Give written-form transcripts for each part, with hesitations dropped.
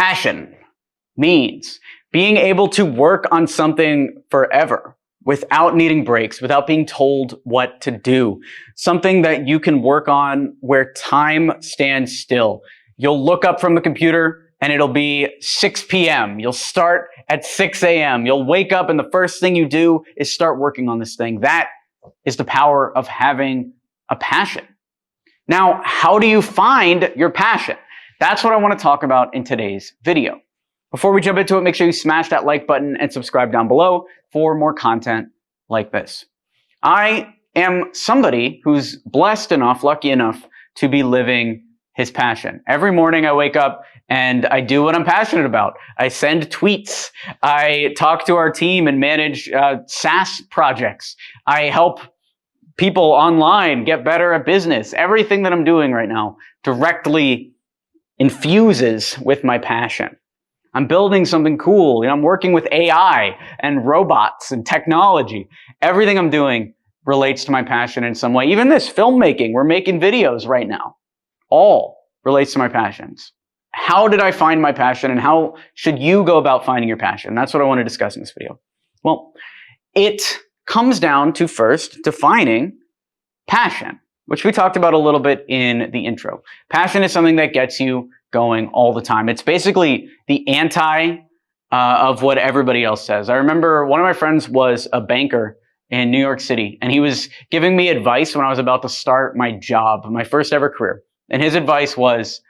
Passion means being able to work on something forever without needing breaks, without being told what to do. Something that you can work on where time stands still. You'll look up from the computer and it'll be 6 p.m. You'll start at 6 a.m. You'll wake up and the first thing you do is start working on this thing. That is the power of having a passion. Now, how do you find your passion? That's what I want to talk about in today's video. Before we jump into it, make sure you smash that like button and subscribe down below for more content like this. I am somebody who's blessed enough, lucky enough to be living his passion. Every morning I wake up and I do what I'm passionate about. I send tweets. I talk to our team and manage SaaS projects. I help people online get better at business. Everything that I'm doing right now directly infuses with my passion. I'm building something cool. I'm working with AI and robots and technology. Everything I'm doing relates to my passion in some way. Even this filmmaking, we're making videos right now. All relates to my passions. How did I find my passion and how should you go about finding your passion? That's what I want to discuss in this video. Well, it comes down to first defining passion, which we talked about a little bit in the intro. Passion is something that gets you going all the time. It's basically the anti of what everybody else says. I remember one of my friends was a banker in New York City, and he was giving me advice when I was about to start my job, my first ever career. And his advice was,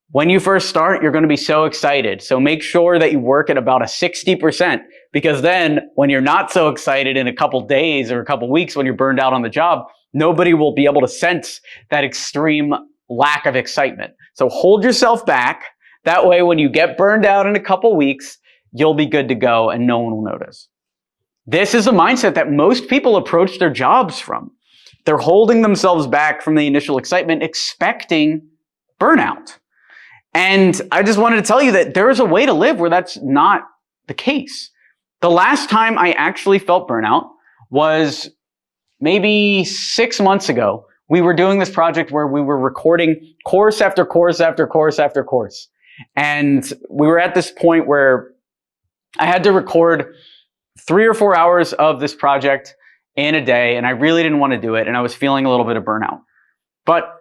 when you first start, you're going to be so excited. So make sure that you work at about a 60%, because then when you're not so excited in a couple days or a couple weeks when you're burned out on the job, nobody will be able to sense that extreme lack of excitement. So hold yourself back. That way, when you get burned out in a couple weeks, you'll be good to go and no one will notice. This is a mindset that most people approach their jobs from. They're holding themselves back from the initial excitement, expecting burnout. And I just wanted to tell you that there is a way to live where that's not the case. The last time I actually felt burnout was maybe 6 months ago. We were doing this project where we were recording course after course after course after course. And we were at this point where I had to record 3 or 4 hours of this project in a day, and I really didn't want to do it, and I was feeling a little bit of burnout. But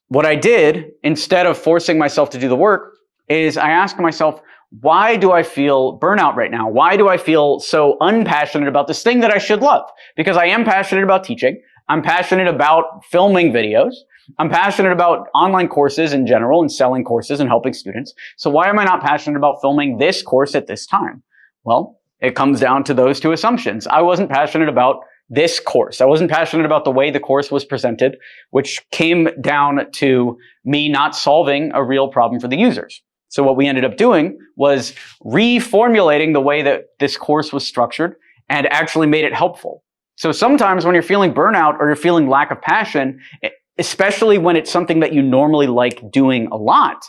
what I did, instead of forcing myself to do the work, is I asked myself, why do I feel burnout right now? Why do I feel so unpassionate about this thing that I should love? Because I am passionate about teaching. I'm passionate about filming videos. I'm passionate about online courses in general and selling courses and helping students. So why am I not passionate about filming this course at this time? Well, it comes down to those two assumptions. I wasn't passionate about this course. I wasn't passionate about the way the course was presented, which came down to me not solving a real problem for the users. So what we ended up doing was reformulating the way that this course was structured and actually made it helpful. So sometimes when you're feeling burnout or you're feeling lack of passion, especially when it's something that you normally like doing a lot,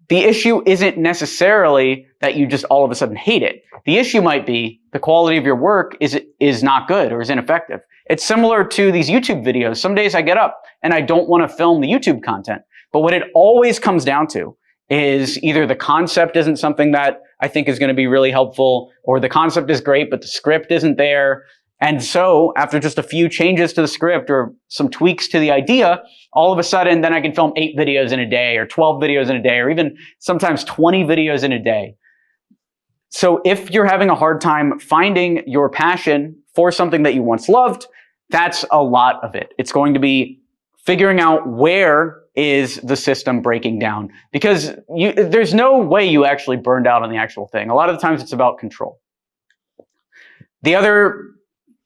the issue isn't necessarily that you just all of a sudden hate it. The issue might be the quality of your work is not good or is ineffective. It's similar to these YouTube videos. Some days I get up and I don't want to film the YouTube content. But what it always comes down to is either the concept isn't something that I think is going to be really helpful, or the concept is great, but the script isn't there. And so after just a few changes to the script or some tweaks to the idea, all of a sudden, then I can film 8 videos in a day or 12 videos in a day, or even sometimes 20 videos in a day. So if you're having a hard time finding your passion for something that you once loved, that's a lot of it. It's going to be figuring out where is the system breaking down, because there's no way you actually burned out on the actual thing. A lot of the times it's about control. The other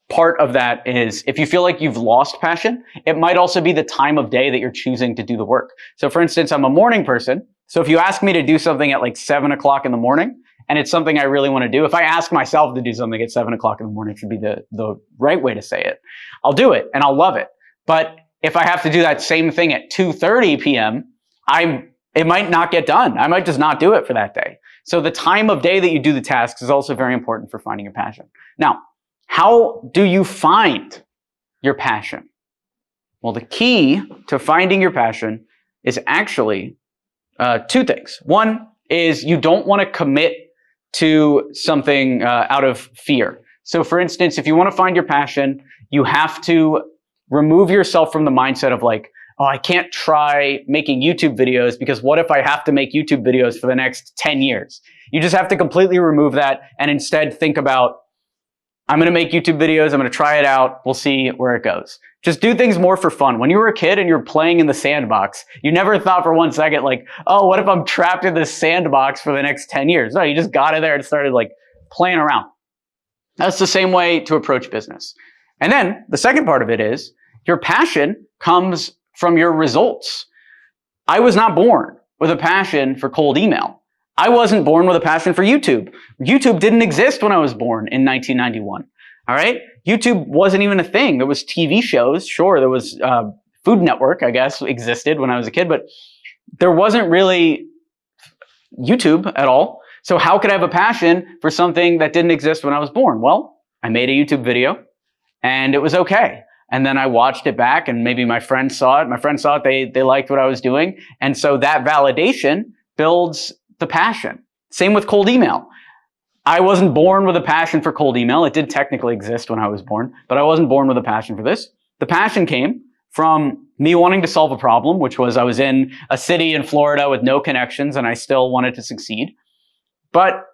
part of that is if you feel like you've lost passion, it might also be the time of day that you're choosing to do the work. So for instance, I'm a morning person. So if you ask me to do something at like 7 o'clock in the morning, and it's something I really want to do, if I ask myself to do something at 7 o'clock in the morning, should be the right way to say it, I'll do it and I'll love it. But if I have to do that same thing at 2:30 p.m., it might not get done. I might just not do it for that day. So the time of day that you do the tasks is also very important for finding your passion. Now, how do you find your passion? Well, the key to finding your passion is actually 2 things. One is you don't want to commit to something out of fear. So for instance, if you want to find your passion, you have to remove yourself from the mindset of like, oh, I can't try making YouTube videos because what if I have to make YouTube videos for the next 10 years? You just have to completely remove that and instead think about, I'm going to make YouTube videos. I'm going to try it out. We'll see where it goes. Just do things more for fun. When you were a kid and you're playing in the sandbox, you never thought for 1 second like, oh, what if I'm trapped in this sandbox for the next 10 years? No, you just got in there and started like playing around. That's the same way to approach business. And then the second part of it is your passion comes from your results. I was not born with a passion for cold email. I wasn't born with a passion for YouTube. YouTube didn't exist when I was born in 1991. All right? YouTube wasn't even a thing. There was TV shows. Sure, there was Food Network, I guess, existed when I was a kid, but there wasn't really YouTube at all. So how could I have a passion for something that didn't exist when I was born? Well, I made a YouTube video and it was okay. And then I watched it back and maybe my friends saw it. My friends saw it. They liked what I was doing. And so that validation builds the passion. Same with cold email. I wasn't born with a passion for cold email. It did technically exist when I was born, but I wasn't born with a passion for this. The passion came from me wanting to solve a problem, which was I was in a city in Florida with no connections and I still wanted to succeed. But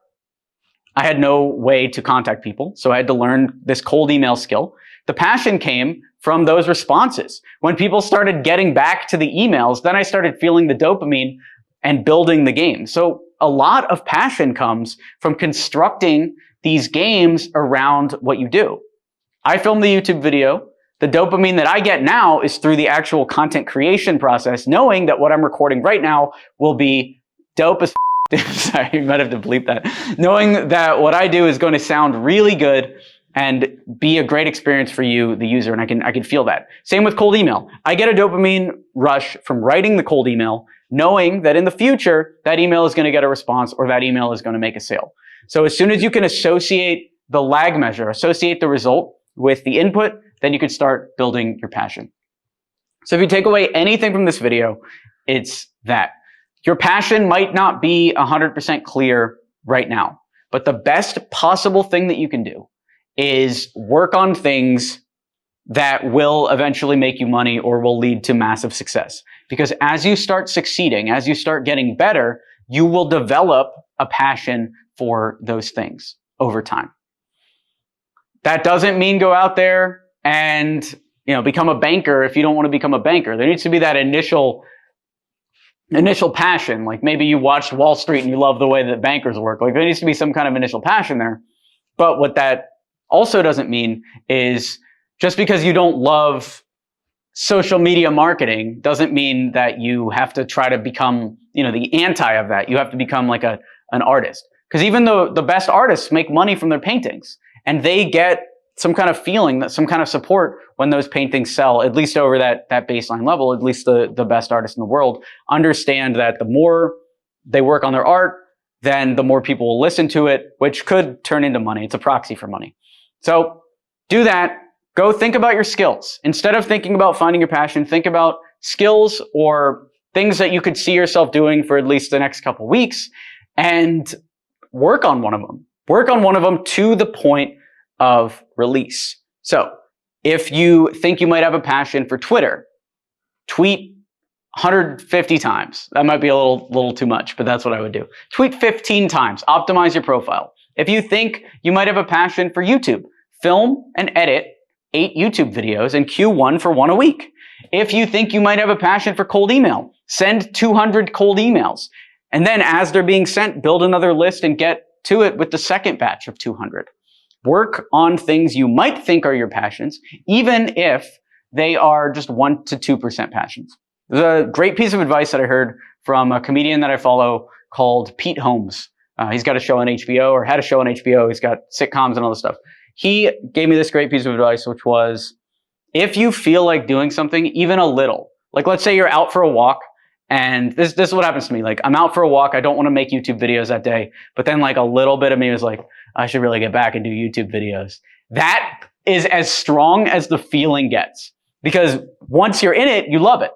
I had no way to contact people, so I had to learn this cold email skill. The passion came from those responses. When people started getting back to the emails, then I started feeling the dopamine and building the game. So a lot of passion comes from constructing these games around what you do. I filmed the YouTube video. The dopamine that I get now is through the actual content creation process, knowing that what I'm recording right now will be dope as sorry, you might have to bleep that. Knowing that what I do is going to sound really good and be a great experience for you, the user, and I can feel that. Same with cold email. I get a dopamine rush from writing the cold email, knowing that in the future, that email is going to get a response or that email is going to make a sale. So as soon as you can associate the lag measure, associate the result with the input, then you can start building your passion. So if you take away anything from this video, it's that. Your passion might not be 100% clear right now, but the best possible thing that you can do is work on things that will eventually make you money or will lead to massive success. Because as you start succeeding, as you start getting better, you will develop a passion for those things over time. That doesn't mean go out there and, become a banker if you don't want to become a banker. There needs to be that initial passion. Like maybe you watched Wall Street and you love the way that bankers work. Like there needs to be some kind of initial passion there. But what that also doesn't mean is just because you don't love social media marketing doesn't mean that you have to try to become, the anti of that. You have to become like an artist. Because even though the best artists make money from their paintings and they get some kind of feeling, some kind of support when those paintings sell, at least over that baseline level, at least the best artists in the world understand that the more they work on their art, then the more people will listen to it, which could turn into money. It's a proxy for money. So do that. Go think about your skills. Instead of thinking about finding your passion, think about skills or things that you could see yourself doing for at least the next couple weeks and work on one of them. Work on one of them to the point of release. So if you think you might have a passion for Twitter, tweet 150 times. That might be a little too much, but that's what I would do. Tweet 15 times. Optimize your profile. If you think you might have a passion for YouTube, film and edit 8 YouTube videos and queue one for one a week. If you think you might have a passion for cold email, send 200 cold emails. And then as they're being sent, build another list and get to it with the second batch of 200. Work on things you might think are your passions, even if they are just 1 to 2% passions. There's a great piece of advice that I heard from a comedian that I follow called Pete Holmes. He's got a show on HBO or had a show on HBO. He's got sitcoms and all this stuff. He gave me this great piece of advice, which was, if you feel like doing something, even a little, like let's say you're out for a walk, and this is what happens to me. Like I'm out for a walk. I don't want to make YouTube videos that day, but then like a little bit of me was like, I should really get back and do YouTube videos. That is as strong as the feeling gets, because once you're in it, you love it.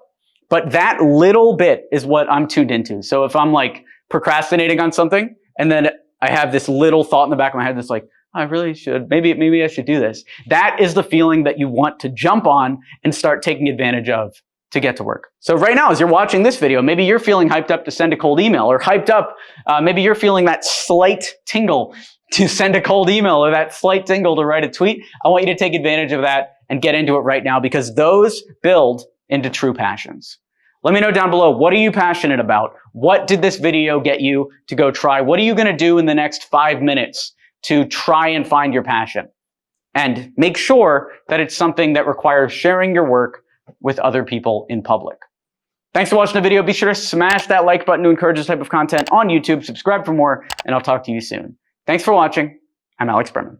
But that little bit is what I'm tuned into. So if I'm like procrastinating on something, and then I have this little thought in the back of my head that's like, I really should, maybe I should do this. That is the feeling that you want to jump on and start taking advantage of to get to work. So right now, as you're watching this video, maybe you're feeling hyped up to send a cold email, or hyped up, maybe you're feeling that slight tingle to send a cold email, or that slight tingle to write a tweet. I want you to take advantage of that and get into it right now, because those build into true passions. Let me know down below, what are you passionate about? What did this video get you to go try? What are you gonna do in the next 5 minutes to try and find your passion? And make sure that it's something that requires sharing your work with other people in public. Thanks for watching the video. Be sure to smash that like button to encourage this type of content on YouTube. Subscribe for more, and I'll talk to you soon. Thanks for watching. I'm Alex Berman.